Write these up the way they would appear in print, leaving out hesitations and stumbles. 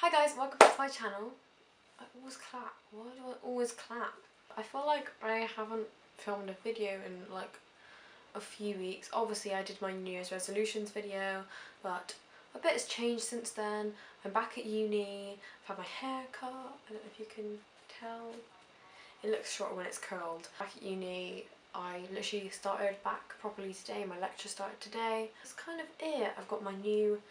Hi guys, welcome back to my channel. I always clap. Why do I always clap? I feel like I haven't filmed a video in like a few weeks. Obviously I did my New Year's resolutions video, but a bit has changed since then. I'm back at uni, I've had my hair cut, I don't know if you can tell. It looks shorter when it's curled. Back at uni, I literally started back properly today, my lecture started today. That's kind of it. I've got my new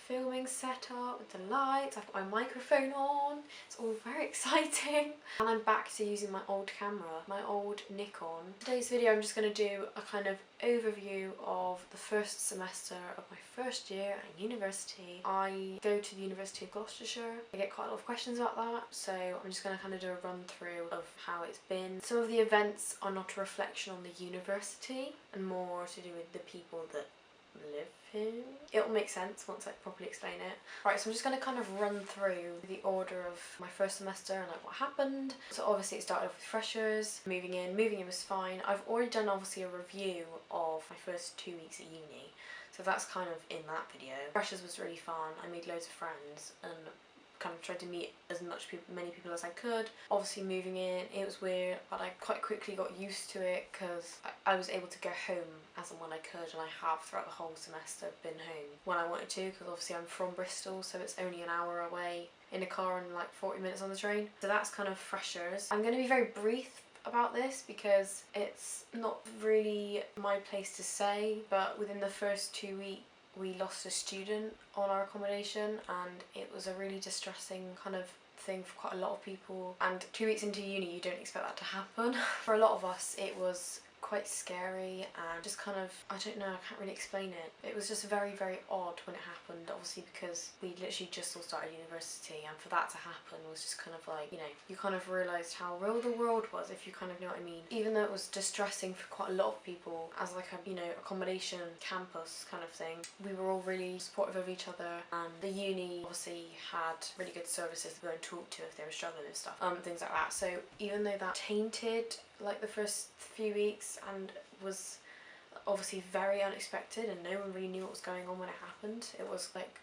filming setup with the lights, I've got my microphone on, it's all very exciting. And I'm back to using my old camera, my old Nikon. Today's video I'm just going to do a kind of overview of the first semester of my first year at university. I go to the University of Gloucestershire. I get quite a lot of questions about that, so I'm just going to kind of do a run through of how it's been. Some of the events are not a reflection on the university and more to do with the people that live here. It'll make sense once I properly explain it. Right, so I'm just going to kind of run through the order of my first semester and like what happened. So obviously it started off with freshers, moving in was fine. I've already done obviously a review of my first 2 weeks at uni, so that's kind of in that video. Freshers was really fun, I made loads of friends and kind of tried to meet as many people as I could. Obviously moving in, it was weird, but I quite quickly got used to it because I was able to go home as and when I could, and I have throughout the whole semester been home when I wanted to, because obviously I'm from Bristol, so it's only an hour away in a car and like 40 minutes on the train. So that's kind of freshers. I'm going to be very brief about this because it's not really my place to say, but within the first 2 weeks we lost a student on our accommodation, and it was a really distressing kind of thing for quite a lot of people. And 2 weeks into uni you don't expect that to happen. For a lot of us it was quite scary and just kind of, I don't know, I can't really explain it. It was just very odd when it happened, obviously because we literally just all started university, and for that to happen was just kind of like, you know, you kind of realised how real the world was, if you kind of know what I mean. Even though it was distressing for quite a lot of people as like a, you know, accommodation campus kind of thing, we were all really supportive of each other, and the uni obviously had really good services to go and talk to if they were struggling and stuff, things like that. So even though that tainted like the first few weeks and was obviously very unexpected and no one really knew what was going on when it happened, it was like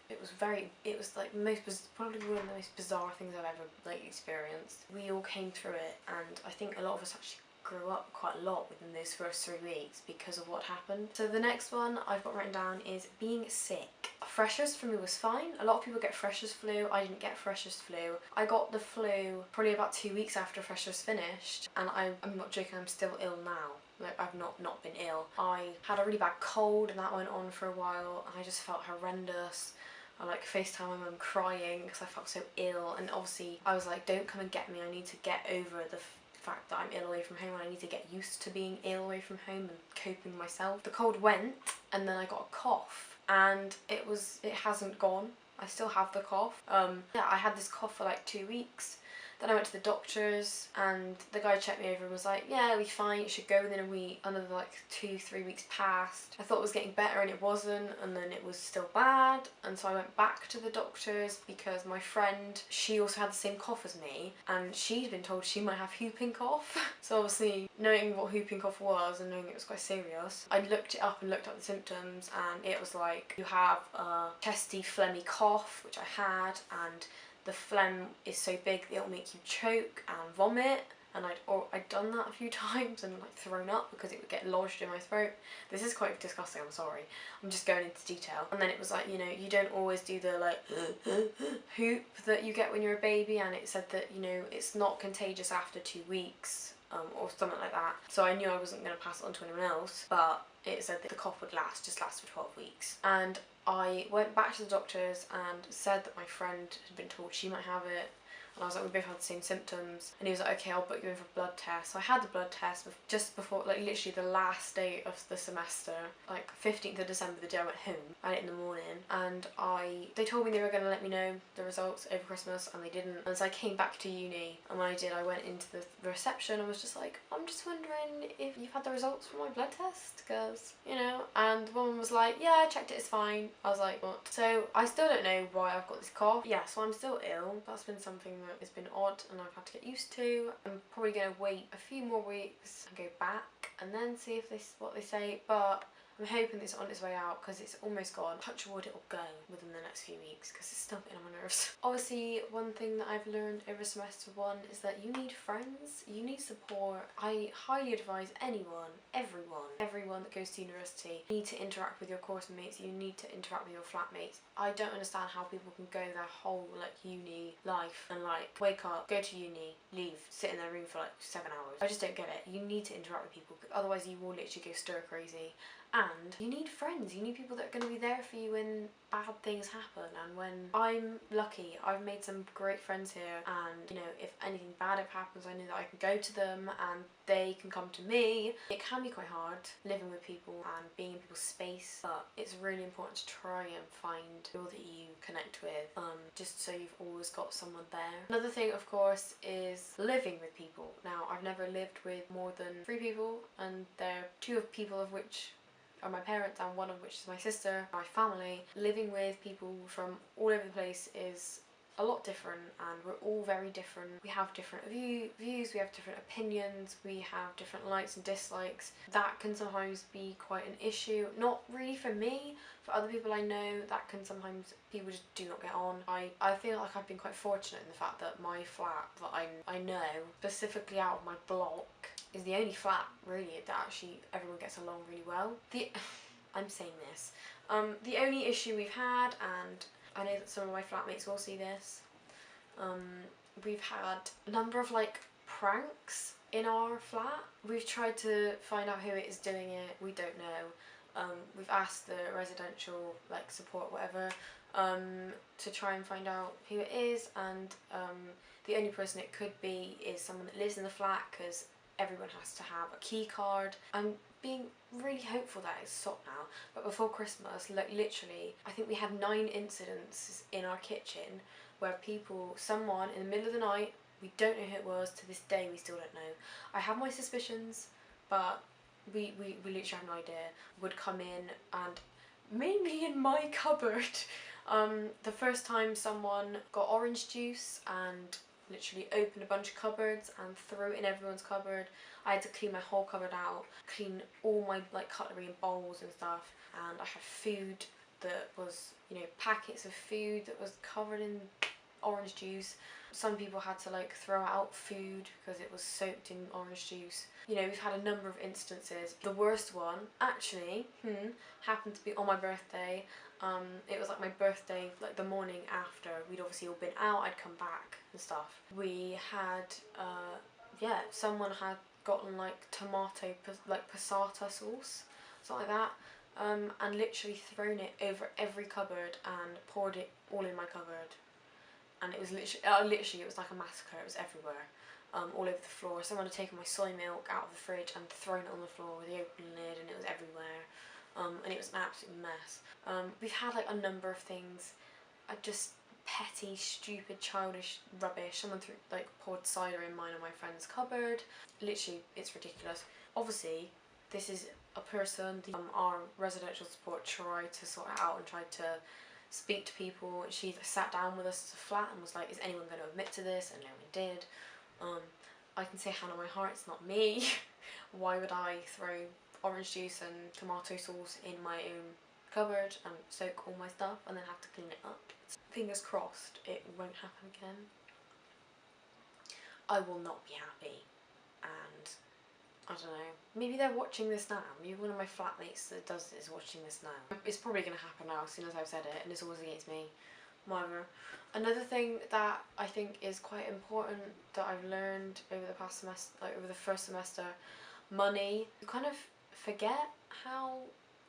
probably one of the most bizarre things I've ever like experienced. We all came through it, and I think a lot of us actually grew up quite a lot within those first 3 weeks because of what happened. So the next one I've got written down is being sick. Freshers for me was fine. A lot of people get freshers flu. I didn't get freshers flu. I got the flu probably about 2 weeks after freshers finished, and I'm not joking, I'm still ill now. Like, I've not been ill. I had a really bad cold and that went on for a while, and I just felt horrendous. I like FaceTime my mum crying because I felt so ill, and obviously I was like, don't come and get me, I need to get over the fact that I'm ill away from home, and I need to get used to being ill away from home and coping myself. The cold went, and then I got a cough, and it hasn't gone. I still have the cough. Yeah, I had this cough for like 2 weeks. Then I went to the doctors, and the guy checked me over and was like, yeah, it'll be fine, it should go within a week. Another like 2-3 weeks passed. I thought it was getting better and it wasn't, and then it was still bad, and so I went back to the doctors because my friend, she also had the same cough as me, and she'd been told she might have whooping cough. So obviously knowing what whooping cough was and knowing it was quite serious, I looked it up and looked up the symptoms, and it was like, you have a chesty phlegmy cough, which I had, and the phlegm is so big that it'll make you choke and vomit, and I'd done that a few times and like thrown up because it would get lodged in my throat. This is quite disgusting, I'm sorry. I'm just going into detail. And then it was like, you know, you don't always do the like hoop that you get when you're a baby, and it said that, you know, it's not contagious after 2 weeks or something like that. So I knew I wasn't going to pass it on to anyone else, but it said that the cough would just last for 12 weeks. And I went back to the doctors and said that my friend had been told she might have it, and I was like, we both had the same symptoms, and he was like, okay, I'll book you in for a blood test. So I had the blood test just before, like literally the last day of the semester, like 15th of December, the day I went home. I had it in the morning, and they told me they were going to let me know the results over Christmas, and they didn't. And so I came back to uni, and when I did, I went into the reception and was just like, I'm just wondering if you've had the results from my blood test, because, you know, and the woman was like, yeah, I checked it, it's fine. I was like, what? So I still don't know why I've got this cough. Yeah, so I'm still ill. That's been something that it's been odd and I've had to get used to. I'm probably going to wait a few more weeks and go back and then see if what they say, but I'm hoping it's on its way out because it's almost gone. Touch wood, it'll go within the next few weeks because it's still getting on my nerves. Obviously, one thing that I've learned over semester 1 is that you need friends, you need support. I highly advise everyone that goes to university, you need to interact with your course mates, you need to interact with your flatmates. I don't understand how people can go their whole like uni life and like wake up, go to uni, leave, sit in their room for like 7 hours. I just don't get it. You need to interact with people, otherwise you will literally go stir crazy. And you need friends, you need people that are going to be there for you when bad things happen. And when I'm lucky, I've made some great friends here, and you know, if anything bad happens, I know that I can go to them and they can come to me. It can be quite hard living with people and being in people's space, but it's really important to try and find people that you connect with, just so you've always got someone there. Another thing, of course, is living with people. Now, I've never lived with more than 3 people, and they're 2 people of which are my parents and 1 of which is my sister, my family. Living with people from all over the place is a lot different, and we're all very different. We have different views, we have different opinions, we have different likes and dislikes. That can sometimes be quite an issue. Not really for me, for other people I know, that can sometimes, people just do not get on. I feel like I've been quite fortunate in the fact that my flat that I know, specifically out of my block, is the only flat really that actually everyone gets along really well. I'm saying this. The only issue we've had, and I know that some of my flatmates will see this, we've had a number of like pranks in our flat. We've tried to find out who it is doing it, we don't know. We've asked the residential like support whatever to try and find out who it is, and the only person it could be is someone that lives in the flat, because everyone has to have a key card. I'm being really hopeful that it's stopped now, but before Christmas, like literally, I think we had 9 incidents in our kitchen where someone in the middle of the night, we don't know who it was, to this day we still don't know. I have my suspicions, but we literally have no idea, would come in, and mainly in my cupboard. The first time someone got orange juice and literally opened a bunch of cupboards and threw it in everyone's cupboard. I had to clean my whole cupboard out, clean all my like cutlery and bowls and stuff, and I had food that was, you know, packets of food that was covered in orange juice. Some people had to like throw out food because it was soaked in orange juice. You know, we've had a number of instances. The worst one actually happened to be on my birthday. It was like my birthday, like the morning after. We'd obviously all been out, I'd come back and stuff. We had, someone had gotten like tomato, like passata sauce, something like that, and literally thrown it over every cupboard and poured it all in my cupboard. And it was literally, it was like a massacre. It was everywhere, all over the floor. Someone had taken my soy milk out of the fridge and thrown it on the floor with the open lid, and it was everywhere. And it was an absolute mess. We've had like a number of things, just petty, stupid, childish rubbish. Someone poured cider in mine and my friend's cupboard. Literally, it's ridiculous. Obviously, this is a person, our residential support tried to sort it out and tried to speak to people. She sat down with us as a flat and was like, is anyone going to admit to this? And no one did. I can say hand on my heart, it's not me. Why would I throw orange juice and tomato sauce in my own cupboard and soak all my stuff and then have to clean it up? Fingers crossed it won't happen again. I will not be happy, and I don't know, maybe they're watching this now. Maybe one of my flatmates that does this is watching this now. It's probably going to happen now as soon as I've said it, and it's always against me. Whatever. Another thing that I think is quite important that I've learned over the past semester, like over the first semester, money. You kind of forget how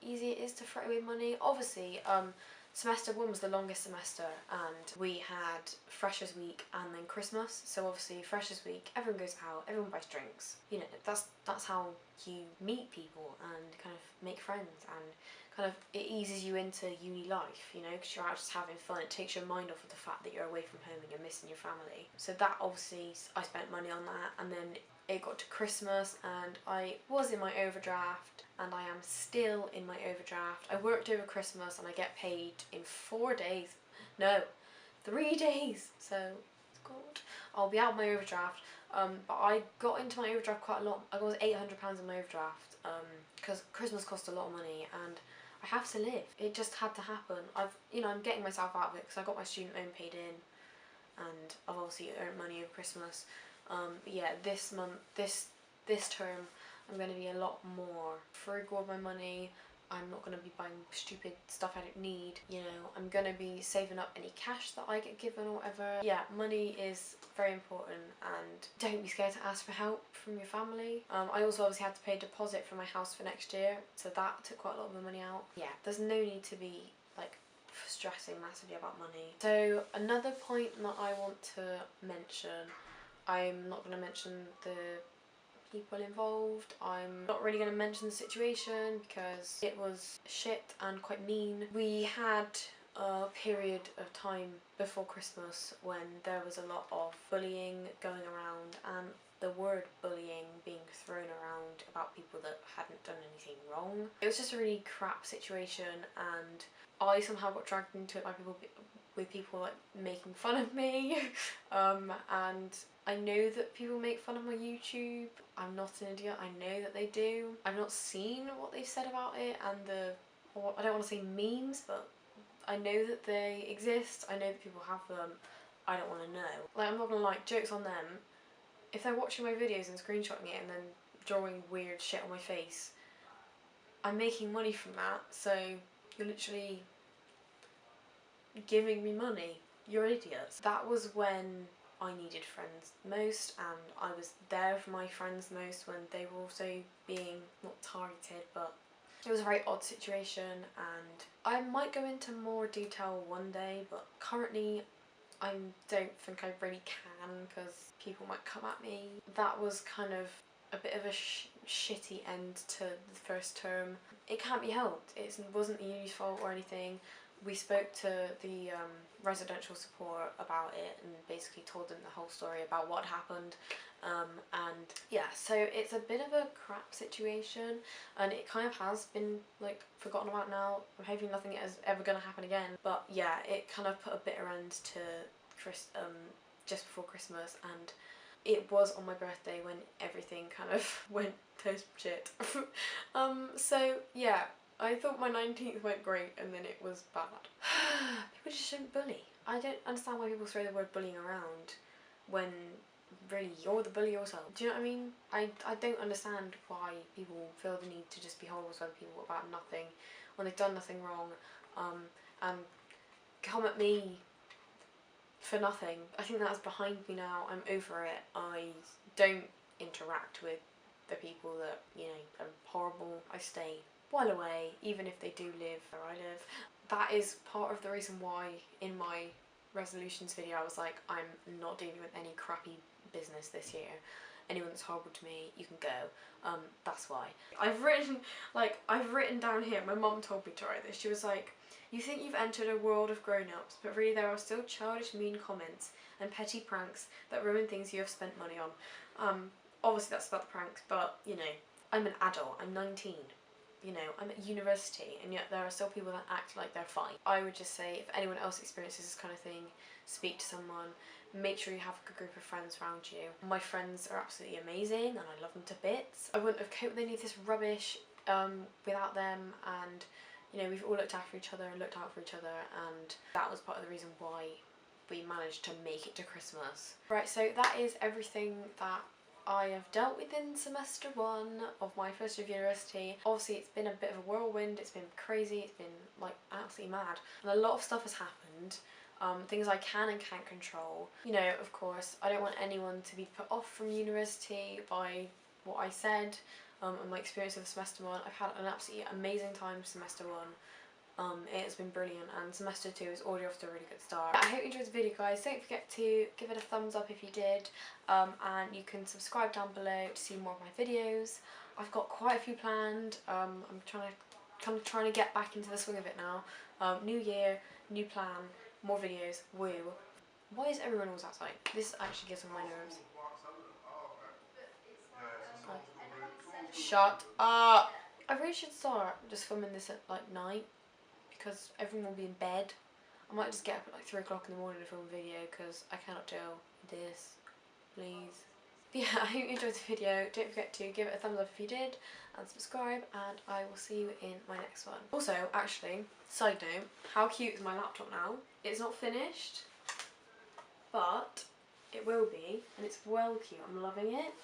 easy it is to throw away money. Obviously, semester 1 was the longest semester, and we had Freshers Week and then Christmas. So obviously Freshers Week, everyone goes out, everyone buys drinks. You know, that's how you meet people and kind of make friends, and kind of it eases you into uni life, you know, because you're out just having fun. It takes your mind off of the fact that you're away from home and you're missing your family. So that obviously, I spent money on that, and then it got to Christmas and I was in my overdraft, and I am still in my overdraft. I worked over Christmas and I get paid in 4 days. No, 3 days. So, God, I'll be out of my overdraft. But I got into my overdraft quite a lot. I got £800 in my overdraft because Christmas cost a lot of money and I have to live. It just had to happen. I'm getting myself out of it because I got my student loan paid in and I've obviously earned money over Christmas. But yeah, this month, this term, I'm going to be a lot more frugal with my money. I'm not going to be buying stupid stuff I don't need, you know. I'm going to be saving up any cash that I get given or whatever. Yeah, money is very important and don't be scared to ask for help from your family. I also obviously had to pay a deposit for my house for next year, so that took quite a lot of the money out. Yeah, there's no need to be like stressing massively about money. So another point that I want to mention, I'm not going to mention the people involved. I'm not really going to mention the situation because it was shit and quite mean. We had a period of time before Christmas when there was a lot of bullying going around and the word bullying being thrown around about people that hadn't done anything wrong. It was just a really crap situation and I somehow got dragged into it by people like making fun of me and I know that people make fun of my YouTube. I'm not an idiot, I know that they do. I've not seen what they've said about it and I don't want to say memes, but I know that they exist, I know that people have them. I don't want to know. Like, I'm not gonna lie, jokes on them. If they're watching my videos and screenshotting it and then drawing weird shit on my face, I'm making money from that, so you're literally giving me money. You're idiots. That was when I needed friends most and I was there for my friends most when they were also being not targeted, but it was a very odd situation and I might go into more detail one day, but currently I don't think I really can because people might come at me. That was kind of a bit of a shitty end to the first term. It can't be helped. It wasn't the uni's fault or anything. We spoke to the residential support about it and basically told them the whole story about what happened. And yeah, so it's a bit of a crap situation and it kind of has been like forgotten about now. I'm hoping nothing is ever going to happen again. But yeah, it kind of put a bitter end to just before Christmas and it was on my birthday when everything kind of went to shit. So yeah, I thought my 19th went great and then it was bad. People just shouldn't bully. I don't understand why people throw the word bullying around when really you're the bully yourself. Do you know what I mean? I don't understand why people feel the need to just be horrible to other people about nothing when they've done nothing wrong and come at me for nothing. I think that's behind me now. I'm over it. I don't interact with the people that, you know, are horrible. I stay well away, even if they do live where I live. That is part of the reason why in my resolutions video I was like, I'm not dealing with any crappy business this year. Anyone that's horrible to me, you can go. That's why. I've written down here, my mum told me to write this. She was like, you think you've entered a world of grown-ups, but really there are still childish mean comments and petty pranks that ruin things you have spent money on. Obviously that's about the pranks, but you know, I'm an adult, I'm 19. You know, I'm at university and yet there are still people that act like they're fine. I would just say if anyone else experiences this kind of thing, speak to someone, make sure you have a good group of friends around you. My friends are absolutely amazing and I love them to bits. I wouldn't have coped with any of this rubbish without them, and you know, we've all looked after each other and looked out for each other, and that was part of the reason why we managed to make it to Christmas. Right, so that is everything that I have dealt with in semester 1 of my first year of university. Obviously it's been a bit of a whirlwind, it's been crazy, it's been like absolutely mad. And a lot of stuff has happened, things I can and can't control. You know, of course, I don't want anyone to be put off from university by what I said and my experience of semester 1. I've had an absolutely amazing time semester 1. It has been brilliant and semester 2 is already off to a really good start. I hope you enjoyed the video, guys. Don't forget to give it a thumbs up if you did, and you can subscribe down below to see more of my videos. I've got quite a few planned. I'm trying to get back into the swing of it now. New year, new plan, more videos, woo. Why is everyone always outside? This actually gets on my nerves. Shut up! I really should start just filming this at like night, because everyone will be in bed. I might just get up at like 3 o'clock in the morning to film a video because I cannot deal with this. Please. But yeah, I hope you enjoyed the video. Don't forget to give it a thumbs up if you did, and subscribe, and I will see you in my next one. Also, actually, side note, how cute is my laptop now? It's not finished, but it will be, and it's well cute. I'm loving it.